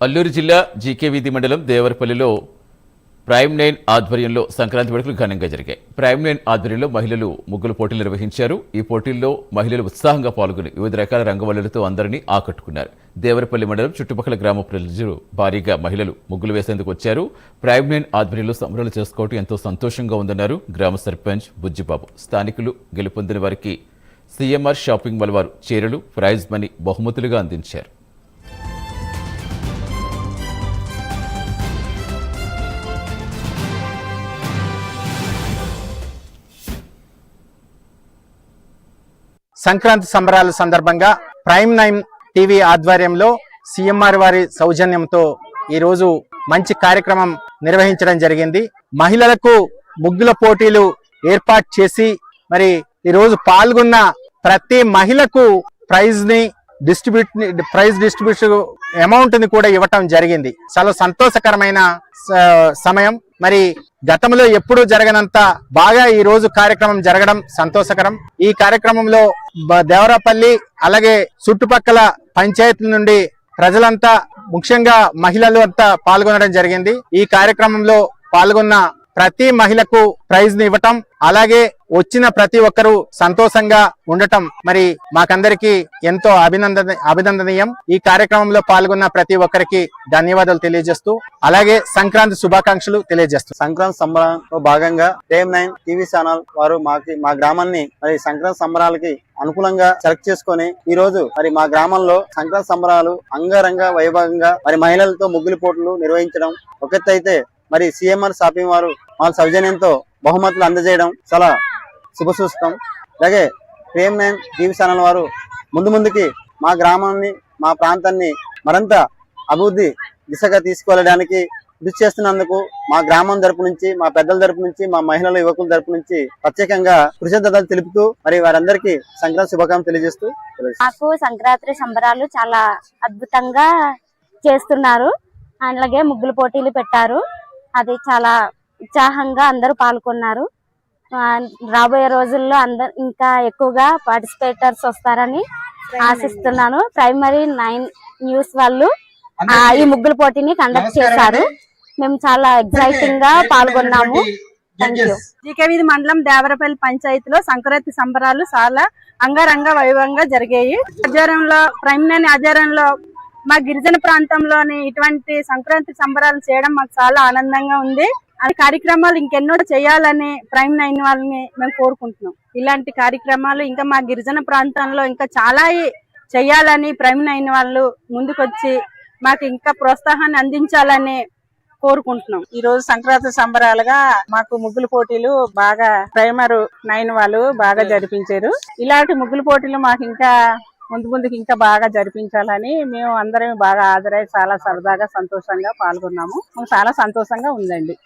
అల్లూరు జిల్లా జీకే వీధి మండలం దేవరపల్లిలో ప్రైమ్ 9 ఆధ్వర్యంలో సంక్రాంతి వేడుకలు ఘనంగా జరిగాయి. ప్రైమ్ 9 ఆధ్వర్యంలో మహిళలు ముగ్గుల పోటీలు నిర్వహించారు. ఈ పోటీల్లో మహిళలు ఉత్సాహంగా పాల్గొని వివిధ రకాల రంగవల్లులతో అందరినీ ఆకట్టుకున్నారు. దేవరపల్లి మండలం చుట్టుపక్కల గ్రామ ప్రజలు భారీగా మహిళలు ముగ్గులు వేసేందుకు వచ్చారు. ప్రైమ్ 9 ఆధ్వర్యంలో సంబరాలు చేసుకోవడం ఎంతో సంతోషంగా ఉందన్నారు గ్రామ సర్పంచ్ బుజ్జిబాబు. స్థానికులు గెలుపొందిన వారికి సీఎంఆర్ షాపింగ్ మాల్ వారు చీరలు, ప్రైజ్ మనీ బహుమతులుగా అందించారు. సంక్రాంతి సంబరాల సందర్భంగా ప్రైమ్ 9 టీవీ ఆధ్వర్యంలో సీఎంఆర్ వారి సౌజన్యంతో ఈరోజు మంచి కార్యక్రమం నిర్వహించడం జరిగింది. మహిళలకు ముగ్గుల పోటీలు ఏర్పాటు చేసి మరి ఈరోజు పాల్గొన్న ప్రతి మహిళకు ప్రైజ్ డిస్ట్రిబ్యూషన్ అమౌంట్ ని కూడా ఇవ్వటం జరిగింది. చాలా సంతోషకరమైన సమయం. మరి గతంలో ఎప్పుడు జరగనంత బాగా ఈ రోజు కార్యక్రమం జరగడం సంతోషకరం. ఈ కార్యక్రమంలో దేవరపల్లి అలాగే చుట్టుపక్కల పంచాయతీల నుండి ప్రజలంతా ముఖ్యంగా మహిళలు అంతా పాల్గొనడం జరిగింది. ఈ కార్యక్రమంలో పాల్గొన్న ప్రతి మహిళకు ప్రైజ్ ని ఇవ్వటం, అలాగే వచ్చిన ప్రతి ఒక్కరూ సంతోషంగా ఉండటం మరి మాకందరికి ఎంతో అభినందనీయం. ఈ కార్యక్రమంలో పాల్గొన్న ప్రతి ఒక్కరికి ధన్యవాదాలు తెలియజేస్తూ అలాగే సంక్రాంతి శుభాకాంక్షలు తెలియజేస్తూ సంక్రాంతి సంబరాల్లో భాగంగా ప్రైమ్ 9 టీవీ ఛానల్ వారు మా గ్రామాన్ని మరి సంక్రాంతి సంబరాలకి అనుకూలంగా సెలెక్ట్ చేసుకొని ఈ రోజు మరి మా గ్రామంలో సంక్రాంతి సంబరాలు అంగరంగ వైభవంగా మరి మహిళలతో ముగ్గులు పోటీలు నిర్వహించడం ఒక ఎత్తు అయితే మరి సీఎంఆర్ షాపింగ్ వారు వాళ్ళ సౌజన్యంతో బహుమతులు అందజేయడం చాలా శుభసూచకం. అలాగే ప్రైమ్ 9 టీవీ ఛానల్ వారు ముందుకి మా గ్రామాన్ని మా ప్రాంతాన్ని మరింత అభివృద్ధి దిశగా తీసుకువెళ్ళడానికి కృషి చేస్తున్నందుకు మా గ్రామం తరపు నుంచి, మా పెద్దల తరపు నుంచి, మా మహిళల యువకుల తరపు నుంచి ప్రత్యేకంగా కృతజ్ఞతలు తెలుపుతూ మరి వారందరికీ సంక్రాంతి శుభాకాంక్షలు తెలియజేస్తూ మాకు సంక్రాంతి సంబరాలు చాలా అద్భుతంగా చేస్తున్నారు. అలాగే ముగ్గుల పోటీలు పెట్టారు. అది చాలా ఉత్సాహంగా అందరూ పాల్గొన్నారు. రాబోయే రోజుల్లో అందరు ఇంకా ఎక్కువగా పార్టిసిపేటర్స్ వస్తారని ఆశిస్తున్నాను. ప్రైమరీ 9 న్యూస్ వాళ్ళు ఈ ముగ్గుల పోటీని కండక్ట్ చేశారు. మేము చాలా ఎక్సైటింగ్ గా పాల్గొన్నాము. జీకే వీధి మండలం దేవరపల్లి పంచాయతీలో సంక్రాంతి సంబరాలు చాలా అంగరంగ వైభవంగా జరిగాయి. ఆధ్వర్యంలో ప్రైమ్ 9 ఆధ్వర్యంలో మా గిరిజన ప్రాంతంలోని ఇటువంటి సంక్రాంతి సంబరాలు చేయడం మాకు చాలా ఆనందంగా ఉంది. ఆ కార్యక్రమాలు ఇంకెన్నో చేయాలని ప్రైమ్ 9 వాళ్ళని మేము కోరుకుంటున్నాం. ఇలాంటి కార్యక్రమాలు ఇంకా మా గిరిజన ప్రాంతంలో ఇంకా చాలా చేయాలని ప్రైమ్ 9 వాళ్ళు ముందుకొచ్చి మాకు ఇంకా ప్రోత్సాహాన్ని అందించాలని కోరుకుంటున్నాం. ఈ రోజు సంక్రాంతి సంబరాలుగా మాకు ముగ్గుల పోటీలు బాగా ప్రైమరీ 9 వాళ్ళు బాగా జరిపించారు. ఇలాంటి ముగ్గుల పోటీలు మాకు ఇంకా ముందుకి ఇంకా బాగా జరిపించాలని మేము అందరం బాగా హాజరై చాలా సరదాగా సంతోషంగా పాల్గొన్నాము. చాలా సంతోషంగా ఉందండి.